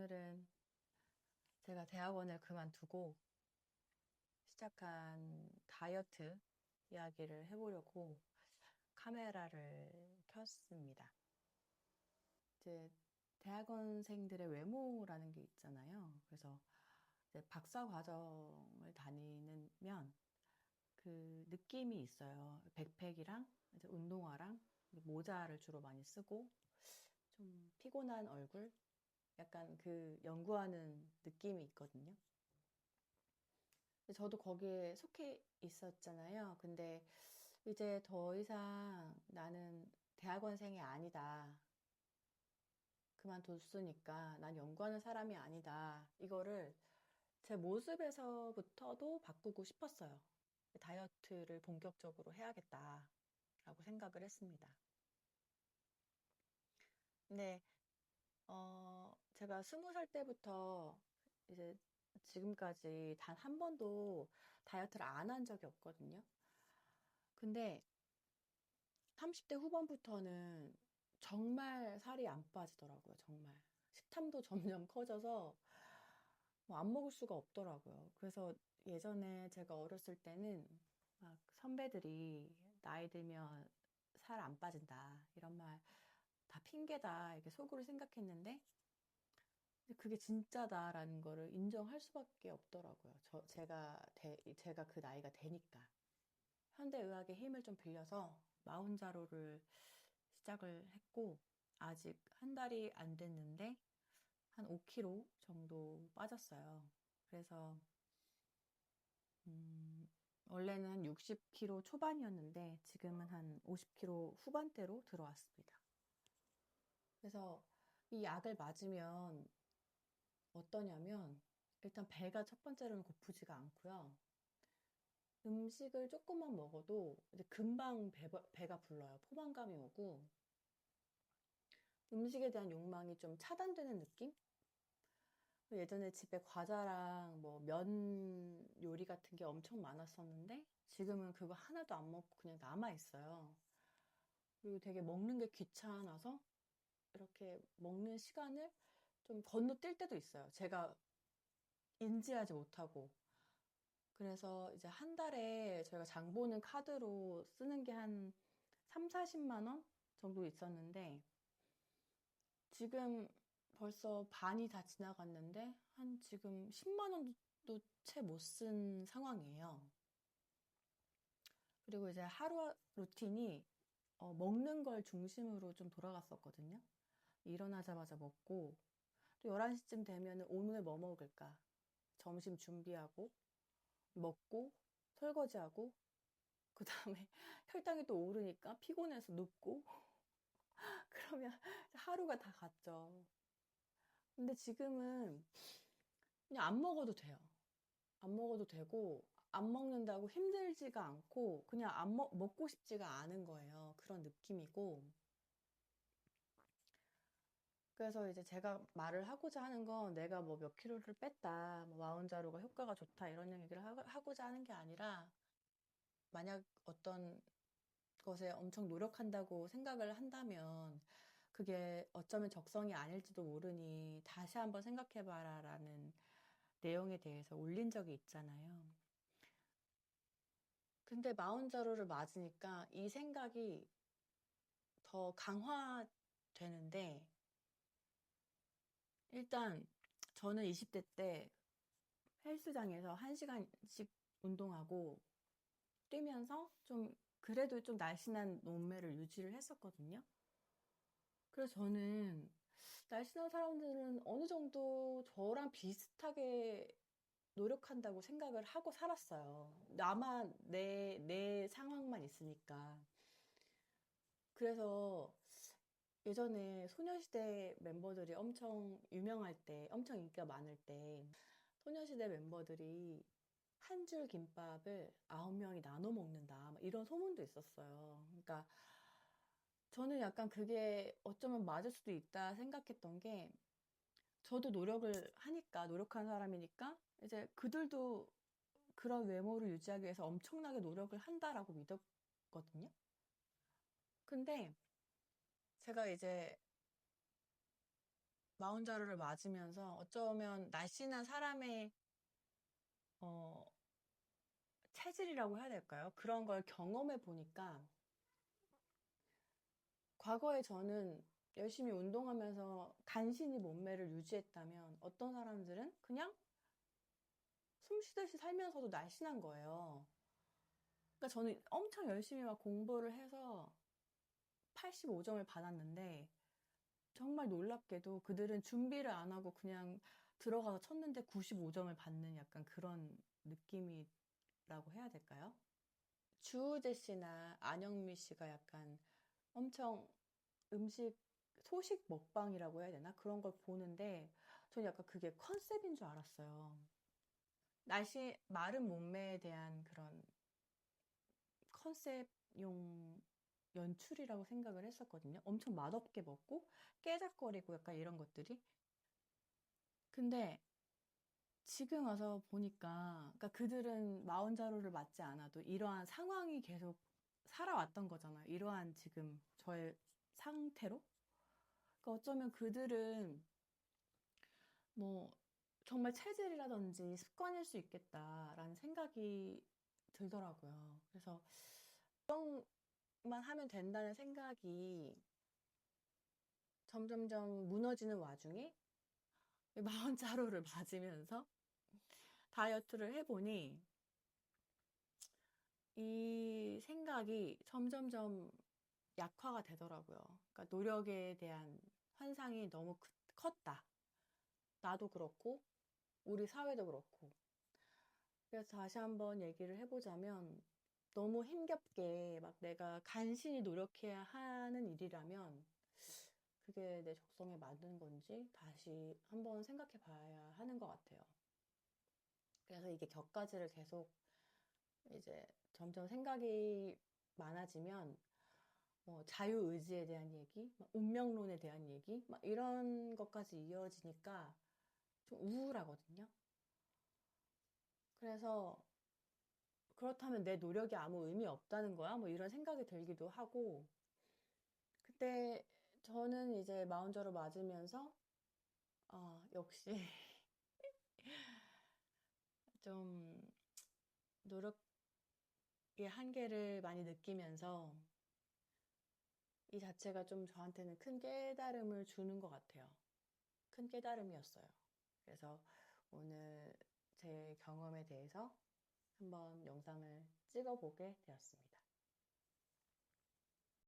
오늘은 제가 대학원을 그만두고 시작한 다이어트 이야기를 해보려고 카메라를 켰습니다. 이제 대학원생들의 외모라는 게 있잖아요. 그래서 이제 박사 과정을 다니면 그 느낌이 있어요. 백팩이랑 이제 운동화랑 이제 모자를 주로 많이 쓰고 좀 피곤한 얼굴, 약간 그 연구하는 느낌이 있거든요. 저도 거기에 속해 있었잖아요. 근데 이제 더 이상 나는 대학원생이 아니다. 그만뒀으니까 난 연구하는 사람이 아니다. 이거를 제 모습에서부터도 바꾸고 싶었어요. 다이어트를 본격적으로 해야겠다라고 생각을 했습니다. 근데 제가 20살 때부터 이제 지금까지 단 한 번도 다이어트를 안 한 적이 없거든요. 근데 30대 후반부터는 정말 살이 안 빠지더라고요, 정말. 식탐도 점점 커져서 뭐 안 먹을 수가 없더라고요. 그래서 예전에 제가 어렸을 때는 막 선배들이 나이 들면 살 안 빠진다, 이런 말 다 핑계다, 이렇게 속으로 생각했는데 그게 진짜다라는 거를 인정할 수밖에 없더라고요. 제가 그 나이가 되니까. 현대의학의 힘을 좀 빌려서 마운자로를 시작을 했고, 아직 한 달이 안 됐는데, 한 5kg 정도 빠졌어요. 그래서, 음, 원래는 한 60kg 초반이었는데, 지금은 한 50kg 후반대로 들어왔습니다. 그래서 이 약을 맞으면 어떠냐면, 일단 배가 첫 번째로는 고프지가 않고요. 음식을 조금만 먹어도 이제 금방 배가 불러요. 포만감이 오고, 음식에 대한 욕망이 좀 차단되는 느낌? 예전에 집에 과자랑 뭐 면 요리 같은 게 엄청 많았었는데 지금은 그거 하나도 안 먹고 그냥 남아 있어요. 그리고 되게 먹는 게 귀찮아서 이렇게 먹는 시간을 좀 건너뛸 때도 있어요. 제가 인지하지 못하고. 그래서 이제 한 달에 저희가 장 보는 카드로 쓰는 게 한 3, 40만 원 정도 있었는데 지금 벌써 반이 다 지나갔는데 한 지금 10만 원도 채 못 쓴 상황이에요. 그리고 이제 하루 루틴이 먹는 걸 중심으로 좀 돌아갔었거든요. 일어나자마자 먹고 또 11시쯤 되면 오늘 뭐 먹을까? 점심 준비하고 먹고 설거지하고 그 다음에 혈당이 또 오르니까 피곤해서 눕고 그러면 하루가 다 갔죠. 근데 지금은 그냥 안 먹어도 돼요. 안 먹어도 되고, 안 먹는다고 힘들지가 않고, 그냥 먹고 싶지가 않은 거예요. 그런 느낌이고. 그래서 이제 제가 말을 하고자 하는 건 내가 뭐 몇 킬로를 뺐다, 뭐 마운자로가 효과가 좋다, 이런 얘기를 하고자 하는 게 아니라, 만약 어떤 것에 엄청 노력한다고 생각을 한다면, 그게 어쩌면 적성이 아닐지도 모르니 다시 한번 생각해봐라라는 내용에 대해서 올린 적이 있잖아요. 근데 마운자로를 맞으니까 이 생각이 더 강화되는데, 일단 저는 20대 때 헬스장에서 1시간씩 운동하고 뛰면서 좀 그래도 좀 날씬한 몸매를 유지를 했었거든요. 그래서 저는 날씬한 사람들은 어느 정도 저랑 비슷하게 노력한다고 생각을 하고 살았어요. 나만 내 상황만 있으니까. 그래서 예전에 소녀시대 멤버들이 엄청 유명할 때, 엄청 인기가 많을 때, 소녀시대 멤버들이 한 줄 김밥을 9명이 나눠 먹는다, 막 이런 소문도 있었어요. 그러니까 저는 약간 그게 어쩌면 맞을 수도 있다 생각했던 게, 저도 노력을 하니까, 노력한 사람이니까, 이제 그들도 그런 외모를 유지하기 위해서 엄청나게 노력을 한다라고 믿었거든요. 근데 제가 이제 마흔자루를 맞으면서 어쩌면 날씬한 사람의 어, 체질이라고 해야 될까요? 그런 걸 경험해 보니까 과거에 저는 열심히 운동하면서 간신히 몸매를 유지했다면 어떤 사람들은 그냥 숨 쉬듯이 살면서도 날씬한 거예요. 그러니까 저는 엄청 열심히 막 공부를 해서 85점을 받았는데 정말 놀랍게도 그들은 준비를 안 하고 그냥 들어가서 쳤는데 95점을 받는 약간 그런 느낌이라고 해야 될까요? 주우재 씨나 안영미 씨가 약간 엄청 음식, 소식 먹방이라고 해야 되나? 그런 걸 보는데 저는 약간 그게 컨셉인 줄 알았어요. 마른 몸매에 대한 그런 컨셉용 연출이라고 생각을 했었거든요. 엄청 맛없게 먹고 깨작거리고 약간 이런 것들이. 근데 지금 와서 보니까, 그러니까 그들은 마흔자루를 맞지 않아도 이러한 상황이 계속 살아왔던 거잖아요. 이러한 지금 저의 상태로. 그러니까 어쩌면 그들은 뭐 정말 체질이라든지 습관일 수 있겠다라는 생각이 들더라고요. 그래서 만 하면 된다는 생각이 점점점 무너지는 와중에 마흔자루를 맞으면서 다이어트를 해보니 이 생각이 점점점 약화가 되더라고요. 그러니까 노력에 대한 환상이 너무 컸다. 나도 그렇고, 우리 사회도 그렇고. 그래서 다시 한번 얘기를 해보자면, 너무 힘겹게 막 내가 간신히 노력해야 하는 일이라면, 그게 내 적성에 맞는 건지 다시 한번 생각해 봐야 하는 것 같아요. 그래서 이게 격가지를 계속 이제 점점 생각이 많아지면 자유의지에 대한 얘기, 막 운명론에 대한 얘기, 막 이런 것까지 이어지니까 좀 우울하거든요. 그래서 그렇다면 내 노력이 아무 의미 없다는 거야? 뭐 이런 생각이 들기도 하고, 그때 저는 이제 마흔자루 맞으면서, 역시 좀 노력의 한계를 많이 느끼면서 이 자체가 좀 저한테는 큰 깨달음을 주는 것 같아요. 큰 깨달음이었어요. 그래서 오늘 제 경험에 대해서 한번 영상을 찍어보게 되었습니다.